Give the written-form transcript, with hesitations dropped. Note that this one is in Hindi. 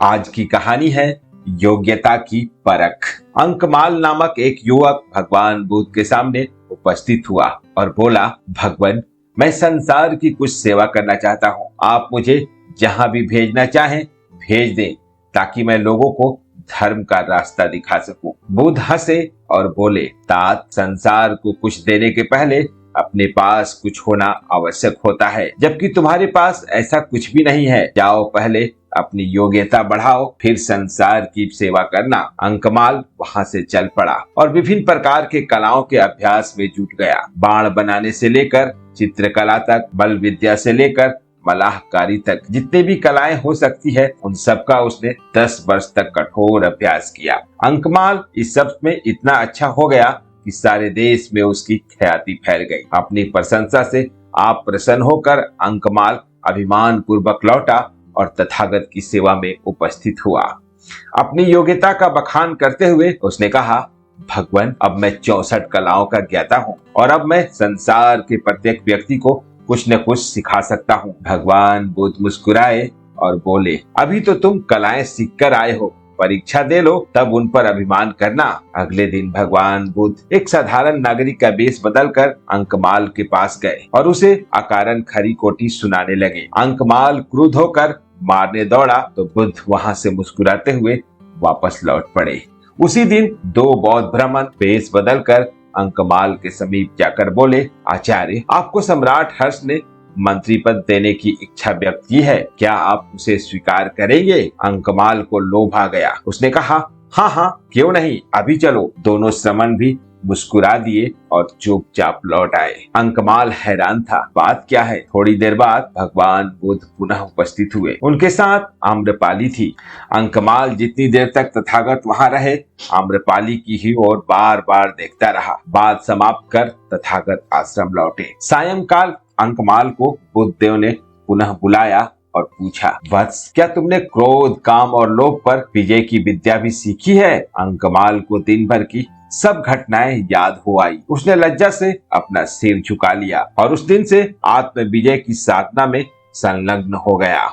आज की कहानी है योग्यता की परख। अंकमाल नामक एक युवक भगवान बुद्ध के सामने उपस्थित हुआ और बोला, भगवान, मैं संसार की कुछ सेवा करना चाहता हूँ। आप मुझे जहाँ भी भेजना चाहें भेज दें ताकि मैं लोगों को धर्म का रास्ता दिखा सकूं। बुद्ध हंसे और बोले, तात, संसार को कुछ देने के पहले अपने पास कुछ होना आवश्यक होता है, जबकि तुम्हारे पास ऐसा कुछ भी नहीं है। जाओ, पहले अपनी योग्यता बढ़ाओ, फिर संसार की सेवा करना। अंकमाल वहां से चल पड़ा और विभिन्न प्रकार के कलाओं के अभ्यास में जुट गया। बाण बनाने से लेकर चित्रकला तक, बल विद्या से लेकर मलाहकारी तक, जितने भी कलाएं हो सकती है उन सब का उसने 10 वर्ष तक कठोर अभ्यास किया। अंकमाल इस सब में इतना अच्छा हो गया कि सारे देश में उसकी ख्याति फैल गई। अपनी प्रशंसा से आप प्रसन्न होकर अंकमाल अभिमान पूर्वक लौटा और तथागत की सेवा में उपस्थित हुआ। अपनी योग्यता का बखान करते हुए उसने कहा, भगवान, अब मैं 64 कलाओं का ज्ञाता हूँ और अब मैं संसार के प्रत्येक व्यक्ति को कुछ न कुछ सिखा सकता हूँ। भगवान बुद्ध मुस्कुराए और बोले, अभी तो तुम कलाएं सीख कर आए हो, परीक्षा दे लो, तब उन पर अभिमान करना। अगले दिन भगवान बुद्ध एक साधारण नागरिक का वेश बदलकर अंकमाल के पास गए और उसे अकारण खरी खोटी सुनाने लगे। अंकमाल क्रुद्ध होकर मारने दौड़ा तो बुद्ध वहां से मुस्कुराते हुए वापस लौट पड़े। उसी दिन 2 बौद्ध ब्राह्मण वेश बदलकर अंकमाल के समीप जाकर बोले, आचार्य, आपको सम्राट हर्ष ने मंत्री पद देने की इच्छा व्यक्त की है, क्या आप उसे स्वीकार करेंगे? अंकमाल को लोभ आ गया। उसने कहा, हाँ हाँ, क्यों नहीं, अभी चलो। दोनों श्रमण भी मुस्कुरा दिए और चुपचाप लौट आए। अंकमाल हैरान था, बात क्या है? थोड़ी देर बाद भगवान बुद्ध पुनः उपस्थित हुए। उनके साथ आम्रपाली थी। अंकमाल जितनी देर तक तथागत वहां रहे, आम्रपाली की ही ओर बार बार देखता रहा। बात समाप्त कर तथागत आश्रम लौटे। सायंकाल अंकमाल को बुद्ध देव ने पुनः बुलाया और पूछा, वत्स, क्या तुमने क्रोध, काम और लोभ पर विजय की विद्या भी सीखी है? अंकमाल को दिन भर की सब घटनाएं याद हो आई। उसने लज्जा से अपना सिर झुका लिया और उस दिन से आत्म विजय की साधना में संलग्न हो गया।